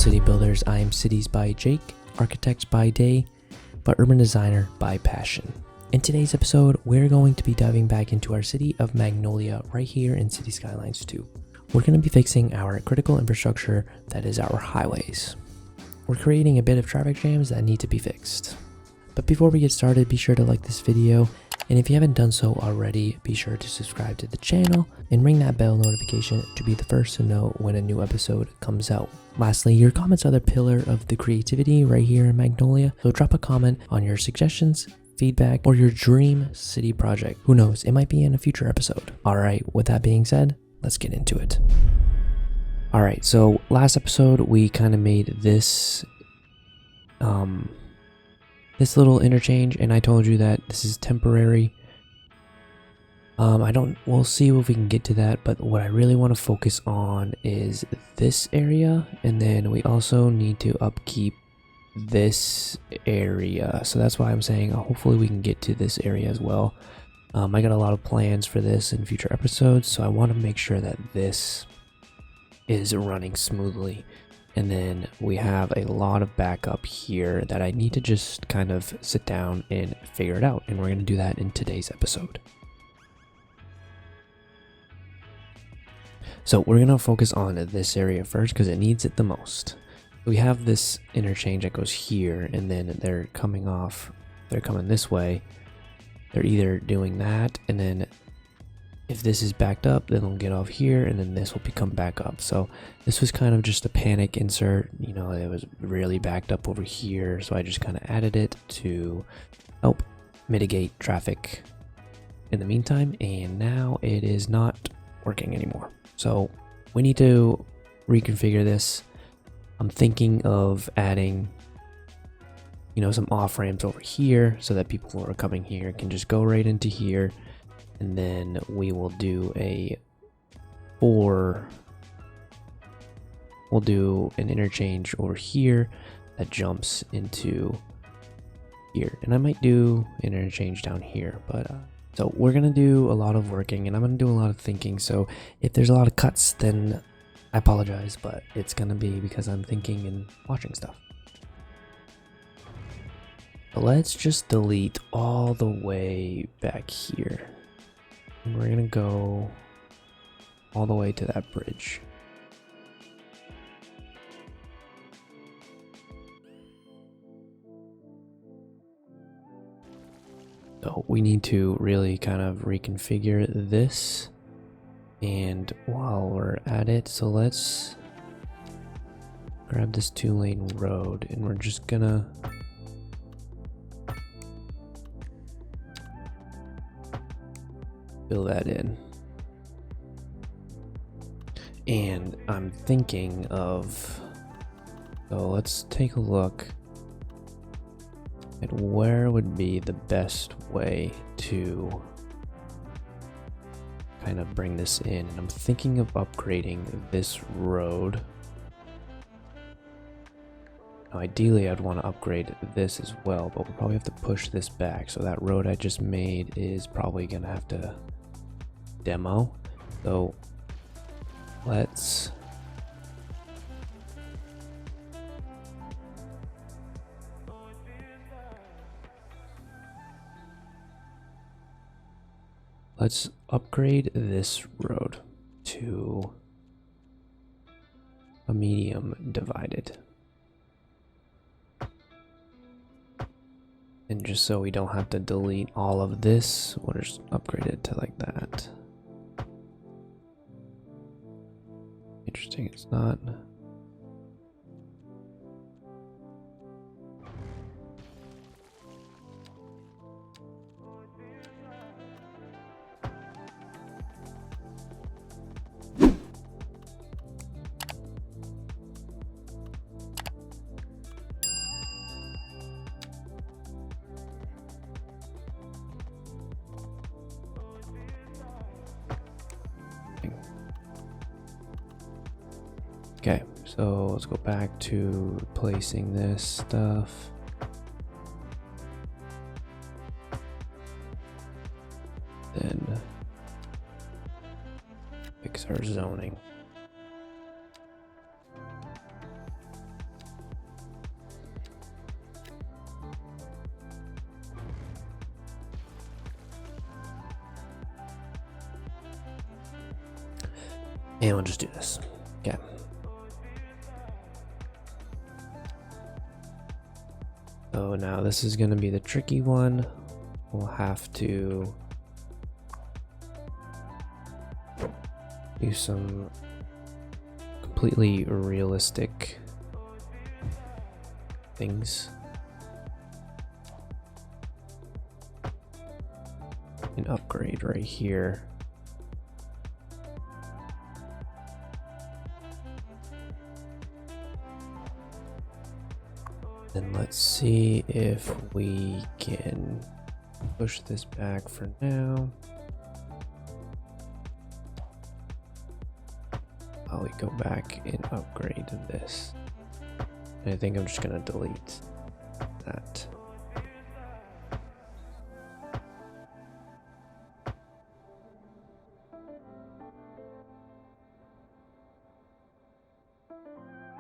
city builders. I am Cities by Jake, architect by day, but urban designer by passion. In today's episode, we're going to be diving back into our city of Magnolia right here in City Skylines 2. We're going to be fixing our critical infrastructure, that is our highways. We're creating a bit of traffic jams that need to be fixed. But before we get started, be sure to like this video, and if you haven't done so already, be sure to subscribe to the channel and ring that bell notification to be the first to know when a new episode comes out. Lastly, your comments are the pillar of the creativity right here in Magnolia, so drop a comment on your suggestions, feedback, or your dream city project. Who knows, it might be in a future episode. Alright, with that being said, let's get into it. Alright, so last episode we kind of made this this little interchange, and I told you that this is temporary. We'll see if we can get to that, but what I really want to focus on is this area, and then we also need to upkeep this area. So that's why I'm saying hopefully we can get to this area as well. I got a lot of plans for this in future episodes, so I want to make sure that this is running smoothly. And then we have a lot of backup here that I need to just kind of sit down and figure it out. And we're going to do that in today's episode. So we're going to focus on this area first because it needs it the most. We have this interchange that goes here, and then they're coming this way. They're either doing that, and then if this is backed up, then they'll get off here, and then this will become back up. So this was kind of just a panic insert. You know, it was really backed up over here, so I just kind of added it to help mitigate traffic in the meantime, and now it is not working anymore. So we need to reconfigure this. I'm thinking of adding, you know, some off ramps over here so that people who are coming here can just go right into here. And then we will do we'll do an interchange over here that jumps into here. And I might do an interchange down here, but so we're gonna do a lot of working, and I'm gonna do a lot of thinking. So if there's a lot of cuts, then I apologize, but it's gonna be because I'm thinking and watching stuff. But let's just delete all the way back here. And we're gonna go all the way to that bridge. So we need to really kind of reconfigure this. And while we're at it, so let's grab this 2-lane road, and we're just gonna fill that in. And I'm thinking of, so let's take a look at where would be the best way to kind of bring this in. And I'm thinking of upgrading this road. Now, ideally I'd want to upgrade this as well, but we'll probably have to push this back. So that road I just made is probably gonna have to demo. So let's upgrade this road to a medium divided. And just so we don't have to delete all of this, we'll just upgrade it to like that. Interesting, it's not. Okay, so let's go back to replacing this stuff. Then fix our zoning. And we'll just do this. Okay. So now this is going to be the tricky one. We'll have to do some completely realistic things. An upgrade right here. And let's see if we can push this back for now. While we go back and upgrade this. And I think I'm just gonna delete that.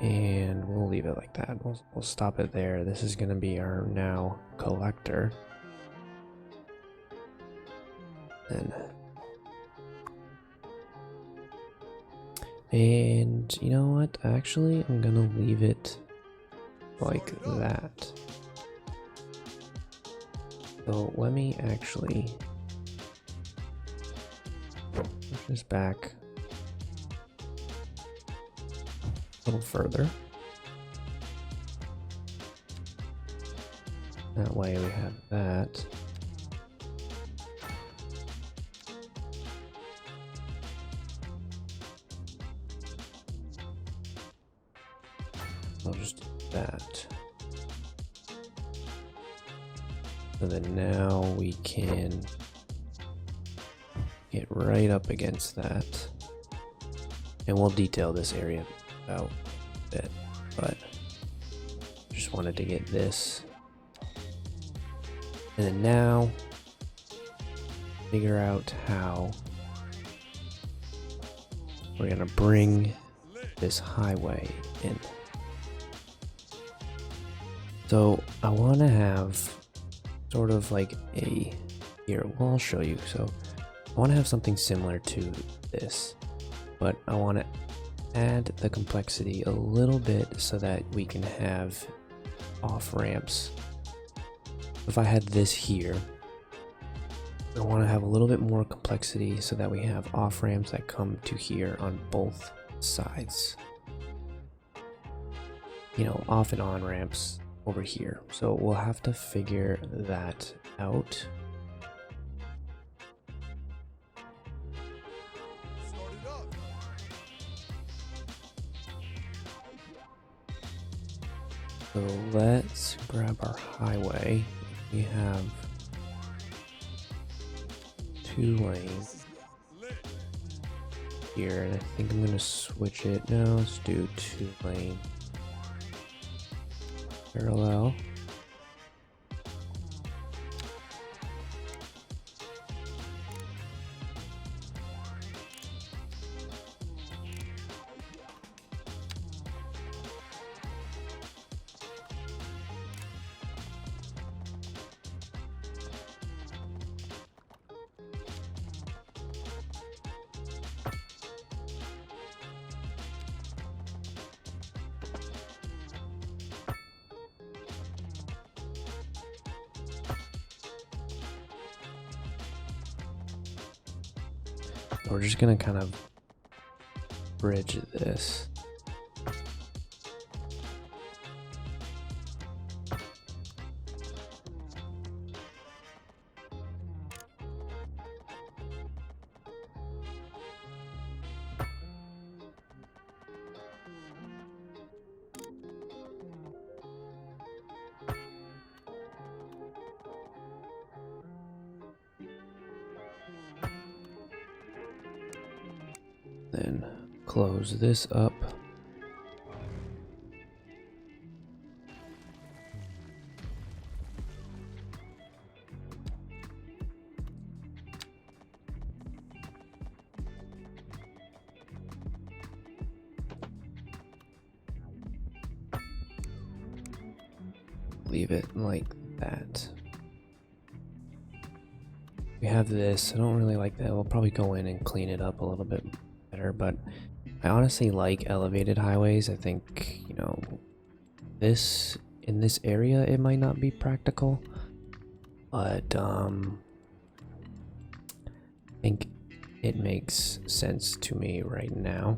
And we'll leave it like that. We'll stop it there. This is going to be our now collector. And you know what? Actually, I'm going to leave it like that. So let me actually push this back a little further. That way we have that. I'll just do that. So then now we can get right up against that. And we'll detail this area out a bit, but just wanted to get this. And then now figure out how we're gonna bring this highway in. So I want to have sort of like a, here, well, I'll show you. So I want to have something similar to this, but I want to add the complexity a little bit so that we can have off ramps. If I had this here, I want to have a little bit more complexity so that we have off ramps that come to here on both sides. You know, off and on ramps over here. So we'll have to figure that out. So let's grab our highway. We have 2 lanes here, and I think I'm gonna switch it. No, let's do 2 lane parallel. We're just gonna kind of bridge this. Then close this up. Leave it like that. We have this. I don't really like that. We'll probably go in and clean it up a little bit better, but I honestly like elevated highways. I think, in this area it might not be practical, but I think it makes sense to me right now.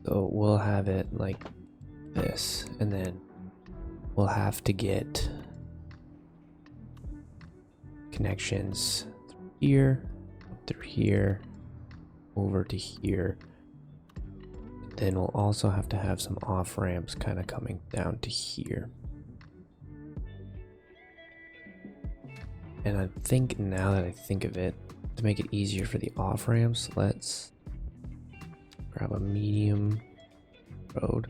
So we'll have it like this, and then we'll have to get connections through here, up through here, over to here. Then we'll also have to have some off ramps kind of coming down to here. And I think now that I think of it, to make it easier for the off ramps, let's grab a medium road.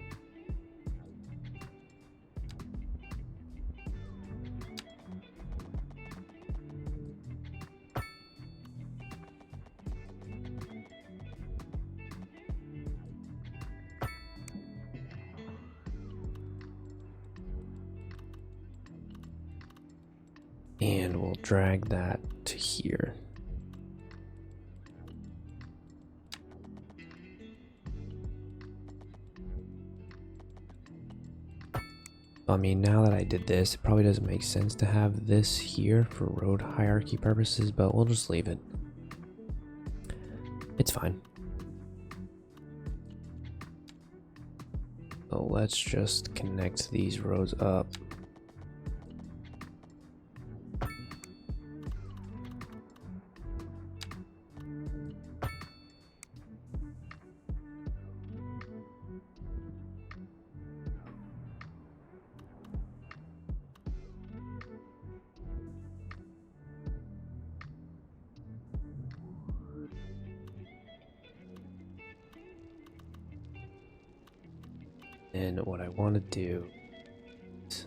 And we'll drag that to here. I mean, now that I did this, it probably doesn't make sense to have this here for road hierarchy purposes, but we'll just leave it. It's fine. So let's just connect these roads up. And what I want to do is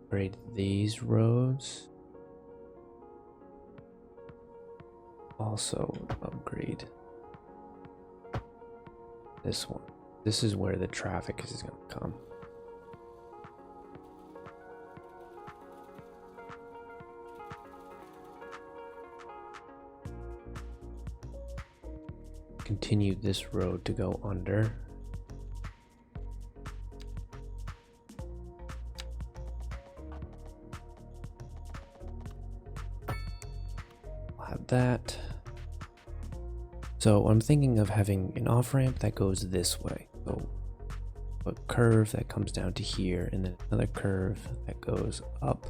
upgrade these roads. Also upgrade this one. This is where the traffic is going to come. Continue this road to go under. I'll have that. So I'm thinking of having an off-ramp that goes this way. So a curve that comes down to here, and then another curve that goes up,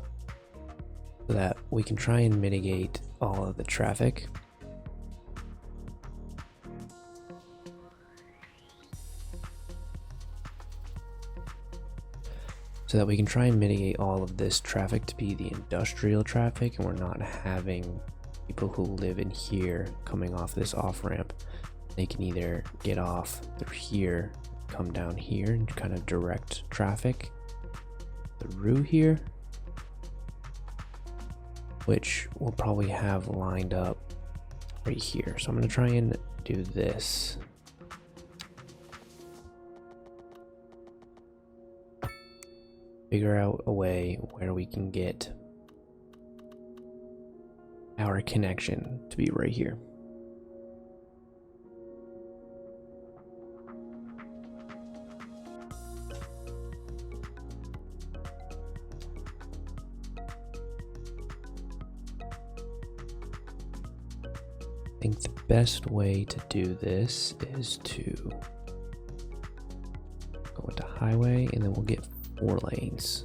so that we can try and mitigate all of the traffic. So that we can try and mitigate all of this traffic to be the industrial traffic, and we're not having people who live in here coming off this off-ramp. They can either get off through here, come down here, and kind of direct traffic through here, which we'll probably have lined up right here. So I'm going to try and do this. Figure out a way where we can get our connection to be right here. I think the best way to do this is to go into highway, and then we'll get 4 lanes.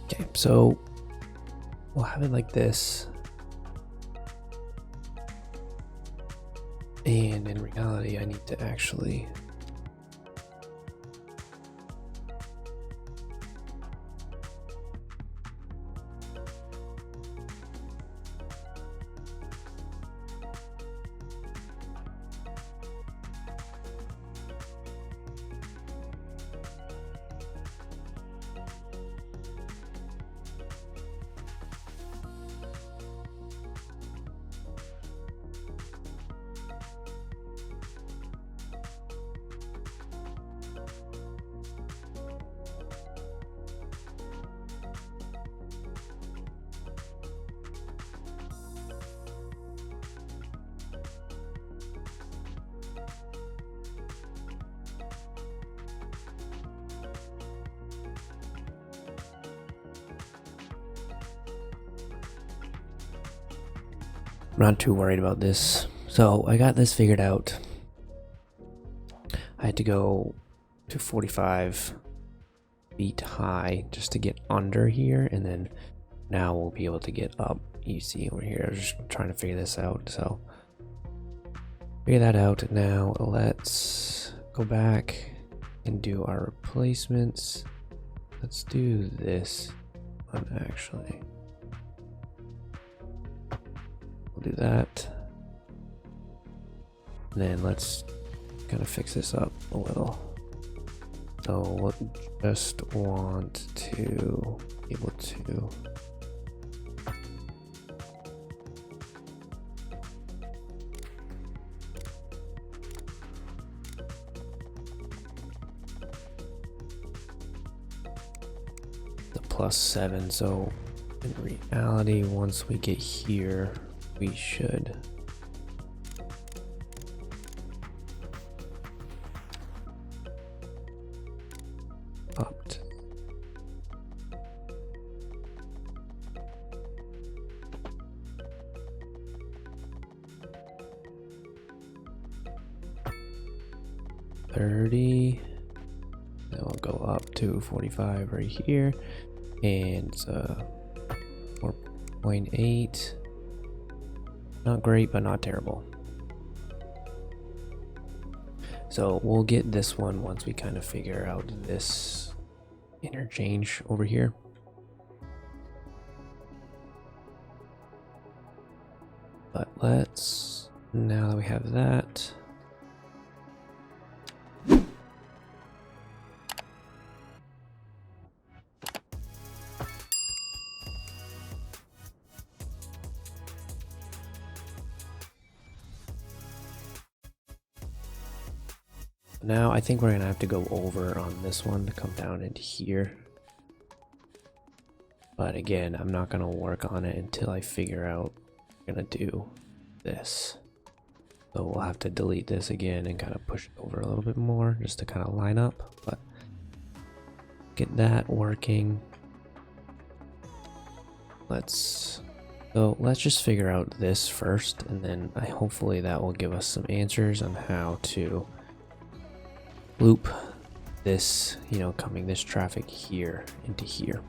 Okay, so we'll have it like this. And in reality, I need to actually I'm not too worried about this. So I got this figured out. I had to go to 45 feet high just to get under here, and then now we'll be able to get up. You see over here, I was just trying to figure this out. So figure that out. Now let's go back and do our replacements. Let's do this one actually. We'll do that. And then let's kind of fix this up a little. So we'll just want to be able to +7. So in reality, once we get here, we should up to $30. Then we'll go up to 45 right here. And 4.8. Not great, but not terrible. So we'll get this one once we kind of figure out this interchange over here. But let's, now that we have that, now I think we're gonna have to go over on this one to come down into here. But again, I'm not gonna work on it until I figure out I'm gonna do this. So we'll have to delete this again and kind of push it over a little bit more just to kind of line up, but get that working. Let's just figure out this first, and then hopefully that will give us some answers on how to loop this, coming this traffic here into here.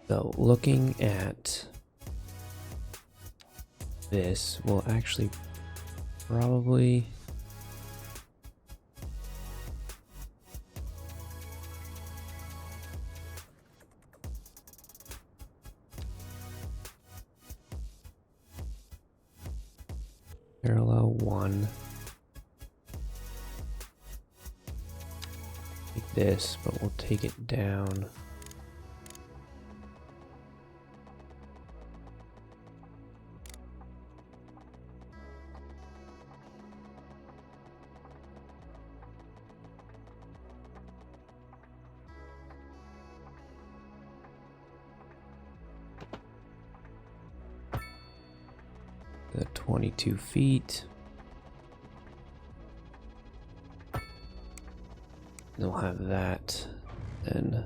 So looking at this, we'll actually probably parallel one like this, but we'll take it down. The 22 feet. They'll have that then.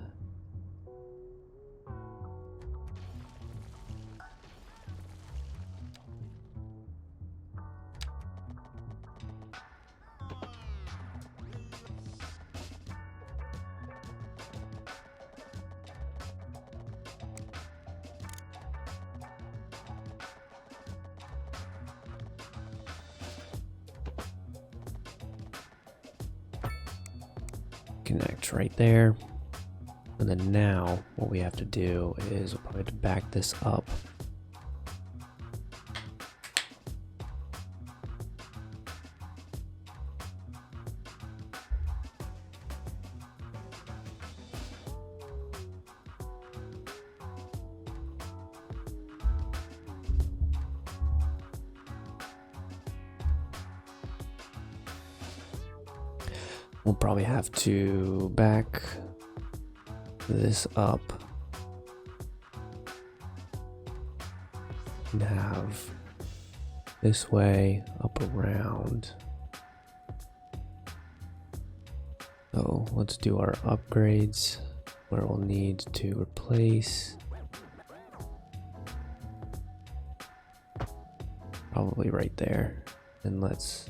Connect right there. And then now what we have to do is we'll probably have to back this up. We'll probably have to back this up and have this way up around. So let's do our upgrades where we'll need to replace. Probably right there. And let's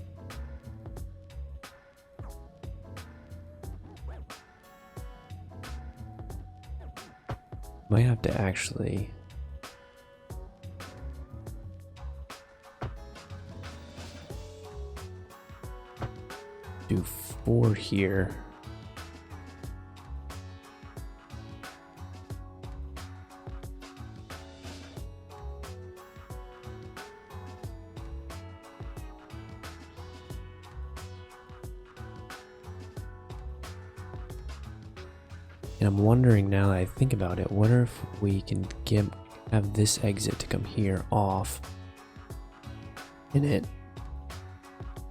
might have to actually do 4 here. And I'm wondering now that I think about it, what if we can have this exit to come here off and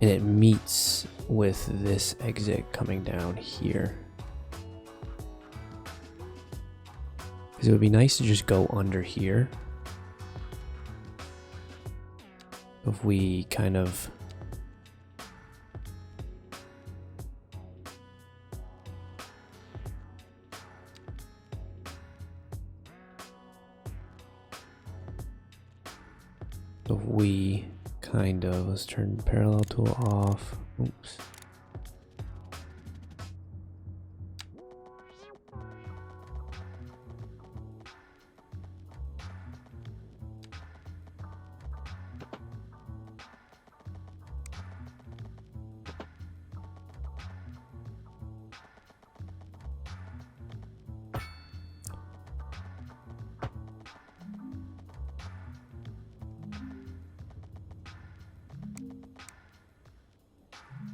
it meets with this exit coming down here. Because it would be nice to just go under here. If we kind of let's turn the parallel tool off. Oops.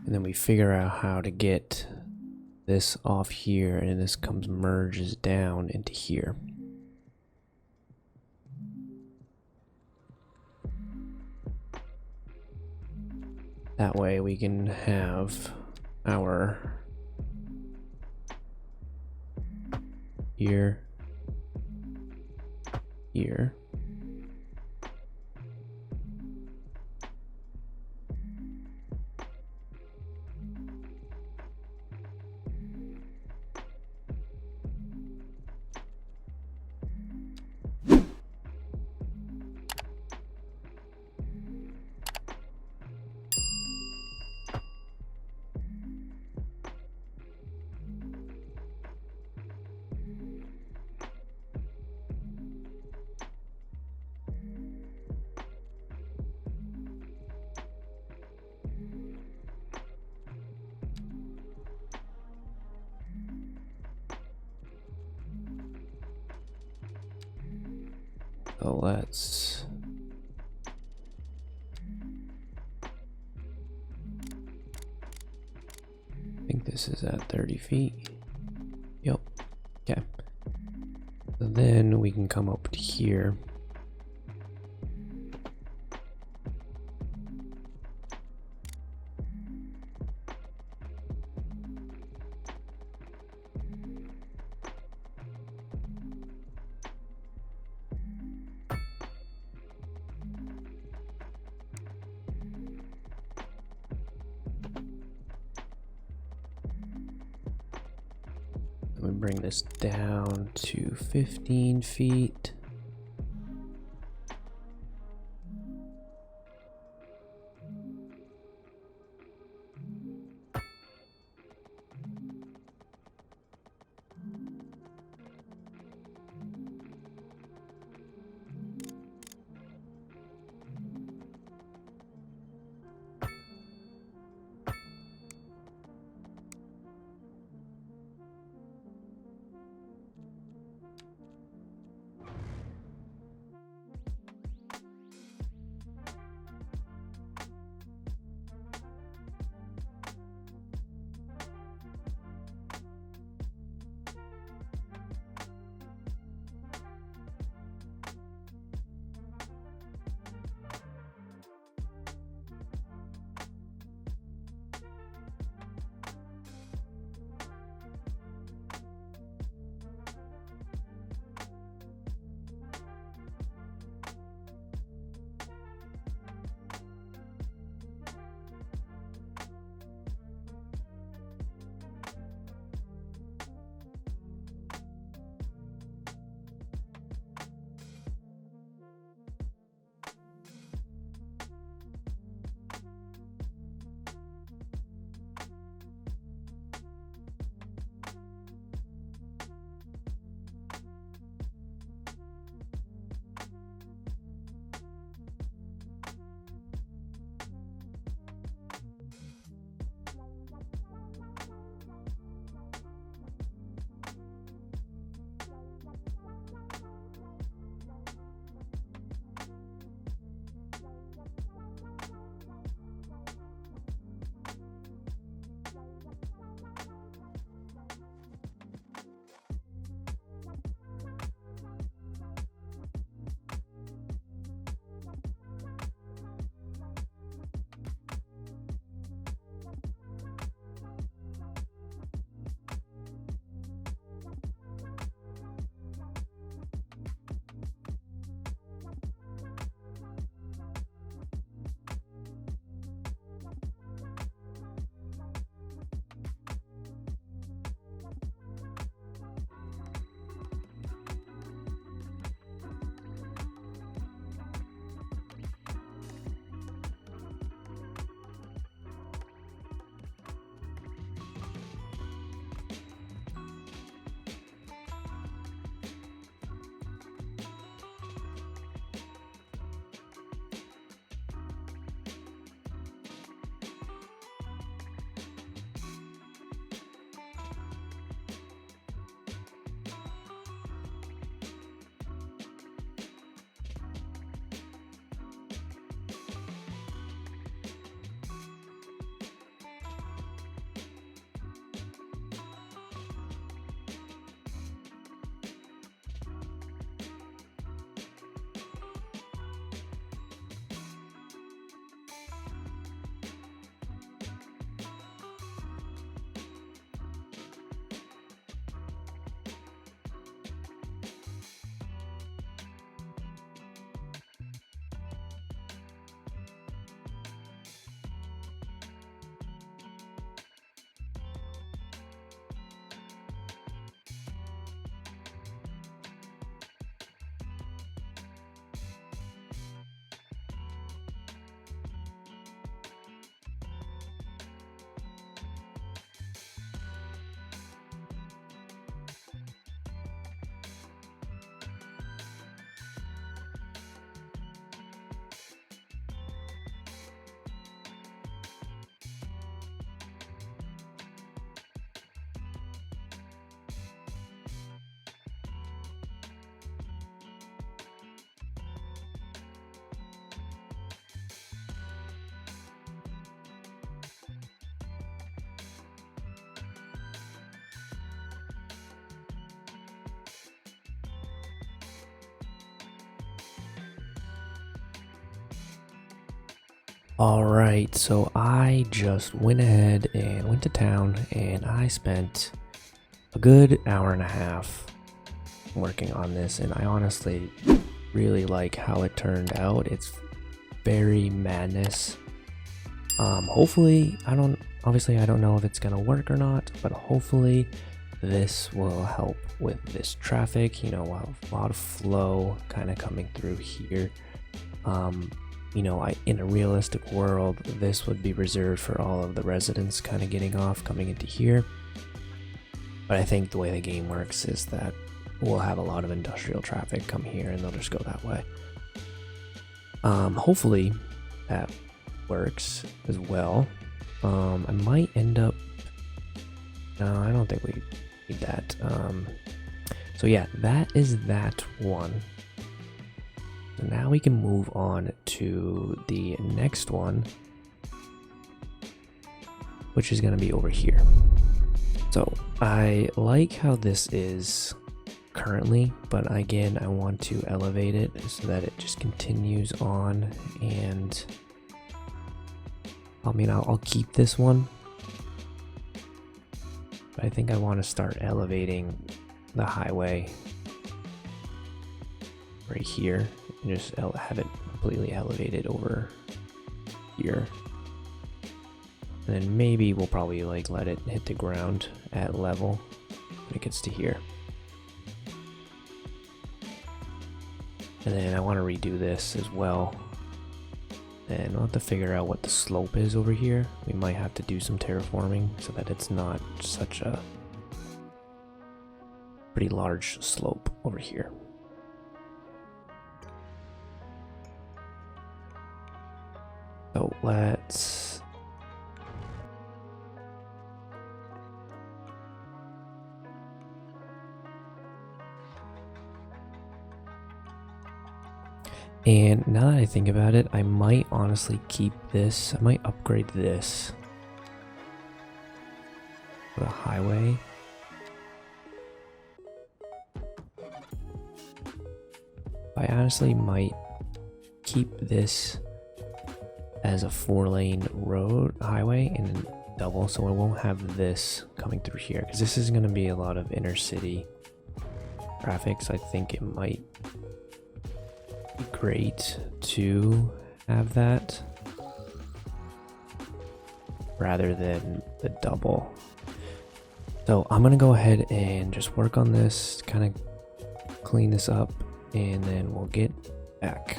And then we figure out how to get this off here, and this merges down into here. That way we can have our here. So let's I think this is at 30 feet. Yep. Okay. So then we can come up to here. We bring this down to 15 feet. All right, so I just went ahead and went to town and I spent a good hour and a half working on this, and I honestly really like how it turned out. It's very madness. Hopefully, I don't know if it's gonna work or not, but hopefully this will help with this traffic. You know, we'll have a lot of flow kind of coming through here. You know, in a realistic world, this would be reserved for all of the residents kind of getting off, coming into here. But I think the way the game works is that we'll have a lot of industrial traffic come here and they'll just go that way. Hopefully that works as well. I might end up... No, I don't think we need that. So yeah, that is that one. So now we can move on to the next one, which is going to be over here. So I like how this is currently, but again, I want to elevate it so that it just continues on. And I mean, I'll keep this one, but I think I want to start elevating the highway right here and just have it completely elevated over here. And then maybe we'll probably like let it hit the ground at level when it gets to here. And then I want to redo this as well. And we'll have to figure out what the slope is over here. We might have to do some terraforming so that it's not such a pretty large slope over here. So let's... And now that I think about it, I might honestly keep this. I might upgrade this to a highway. I honestly might keep this as a 4-lane road highway and then double, so I won't have this coming through here, because this is going to be a lot of inner city traffic. So I think it might be great to have that rather than the double. So I'm gonna go ahead and just work on this, kind of clean this up, and then we'll get back.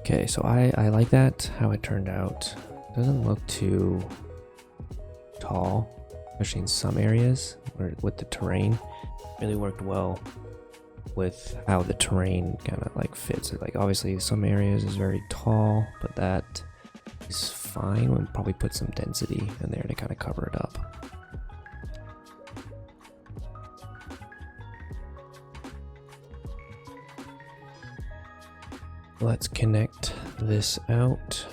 Okay, so I like that, how it turned out. Doesn't look too tall, especially in some areas where with the terrain. Really worked well with how the terrain kind of like fits. Like obviously some areas is very tall, but that is fine. We'll probably put some density in there to kind of cover it up. Let's connect this out.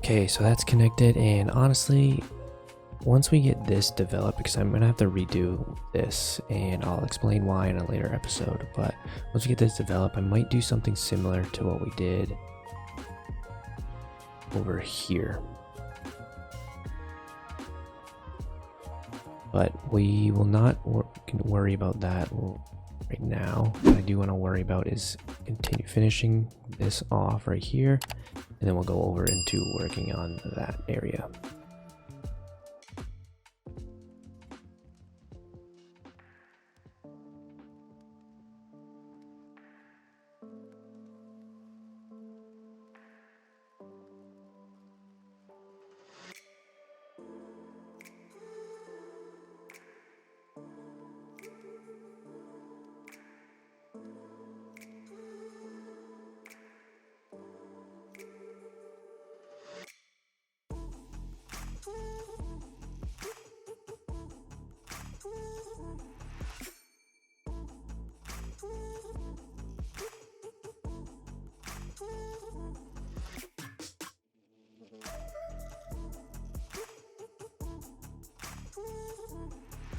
Okay, so that's connected, and honestly, once we get this developed, because I'm gonna have to redo this and I'll explain why in a later episode, but once we get this developed, I might do something similar to what we did over here. But we will not worry about that right now. What I do want to worry about is continue finishing this off right here, and then we'll go over into working on that area.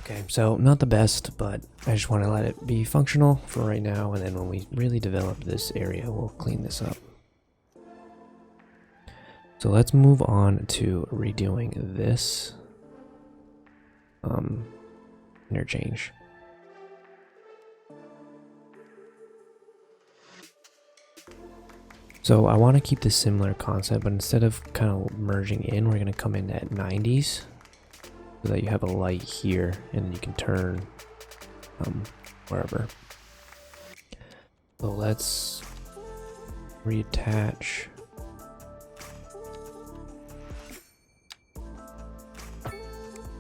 Okay, so not the best, but I just want to let it be functional for right now, and then when we really develop this area, we'll clean this up. So let's move on to redoing this interchange. So I want to keep this similar concept, but instead of kind of merging in, we're going to come in at 90s. So that you have a light here, and then you can turn wherever. So let's reattach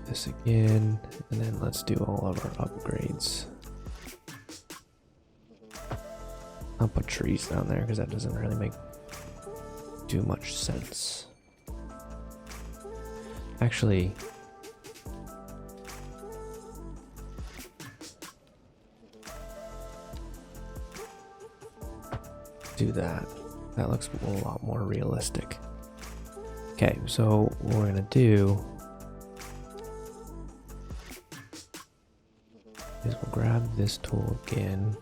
this again, and then let's do all of our upgrades. I'll put trees down there because that doesn't really make too much sense. Actually, do that. That looks a lot more realistic. Okay, so what we're gonna do is we'll grab this tool again.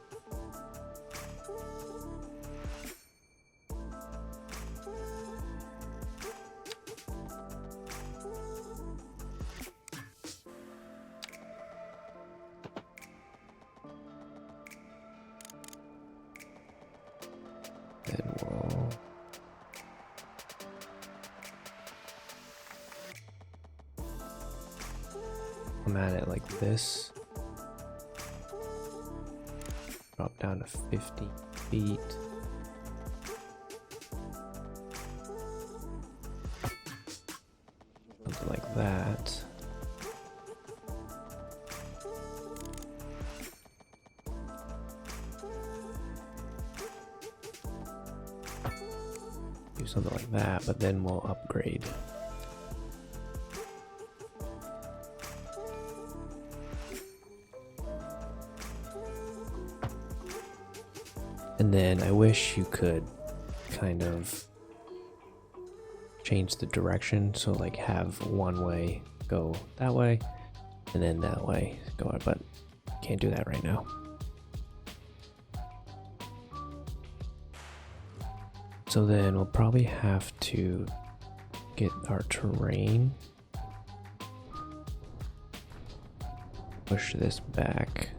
Then we'll come at it like this. Drop down to 50 feet. Something like that. Do something like that, but then we'll upgrade. And then I wish you could kind of change the direction, so like have one way go that way and then that way go out, but can't do that right now. So then we'll probably have to get our terrain, push this back.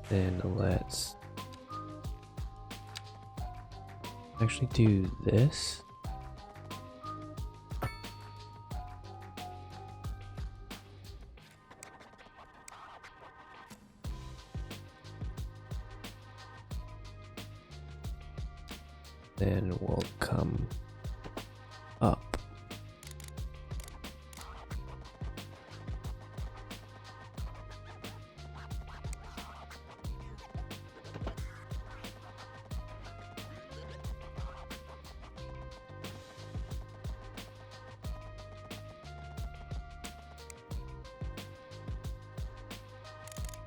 Then let's actually do this. Then we'll come up.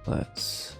Let's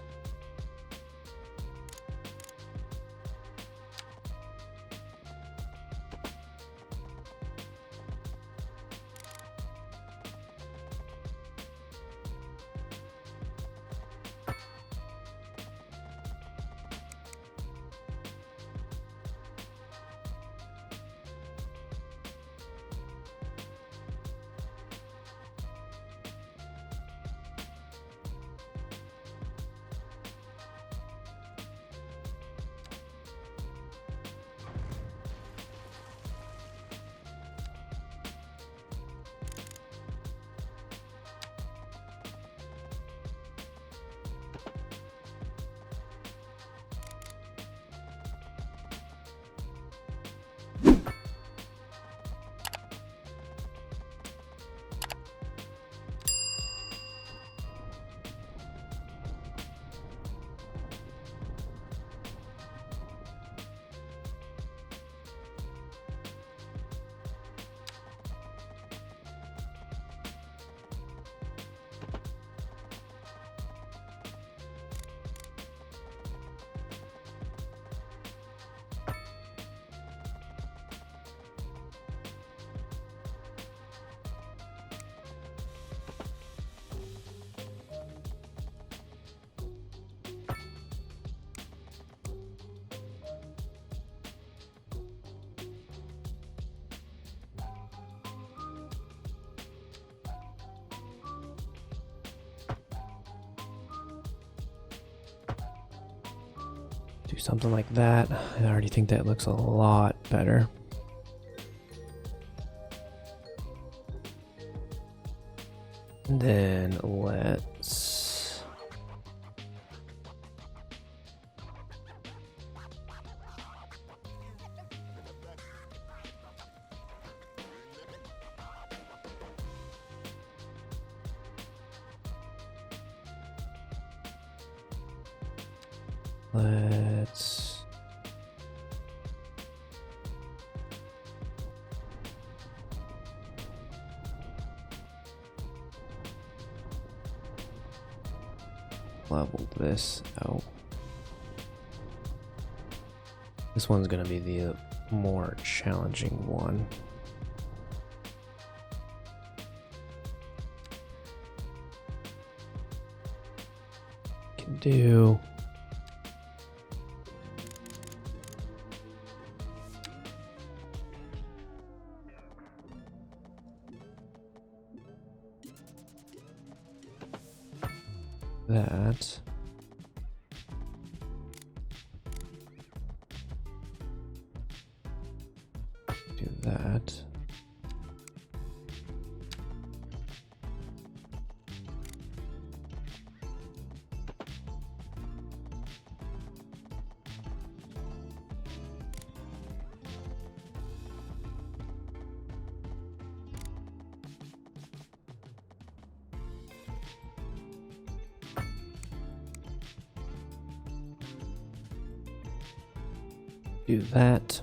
Do something like that. I already think that looks a lot better. And then let's level this out. This one's gonna be the more challenging one. Can do that. Do that. Do that.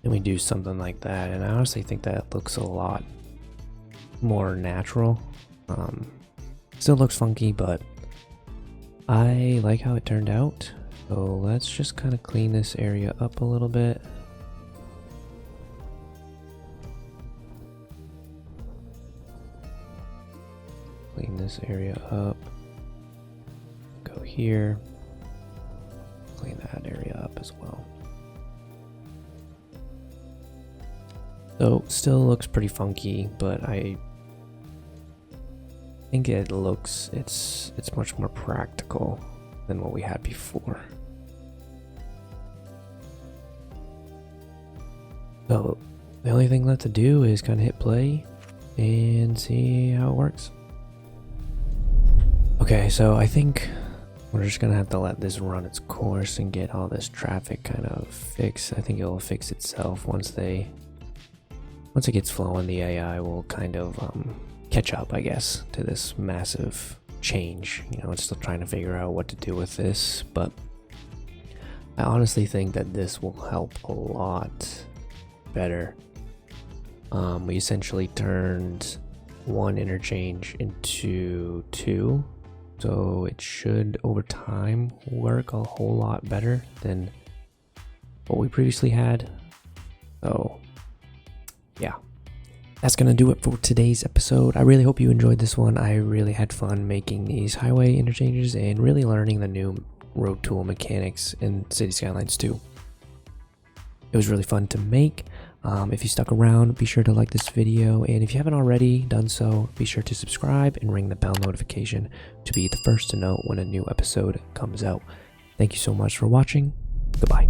And we do something like that, and I honestly think that looks a lot more natural. Still looks funky, but I like how it turned out. So let's just kind of clean this area up a little bit. Clean this area up. Go here. Clean that area up as well. So still looks pretty funky, but I think it looks it's much more practical than what we had before. So the only thing left to do is kind of hit play and see how it works. Okay, so I think we're just gonna have to let this run its course and get all this traffic kind of fixed. I think it'll fix itself once it gets flowing. The AI will kind of catch up, I guess, to this massive change. You know, it's still trying to figure out what to do with this, but I honestly think that this will help a lot better. We essentially turned one interchange into two, so it should over time work a whole lot better than what we previously had. So yeah, that's gonna do it for today's episode. I really hope you enjoyed this one. I really had fun making these highway interchanges and really learning the new road tool mechanics in City Skylines 2. It was really fun to make. If you stuck around, be sure to like this video, and if you haven't already done so, be sure to subscribe and ring the bell notification to be the first to know when a new episode comes out. Thank you so much for watching. Goodbye.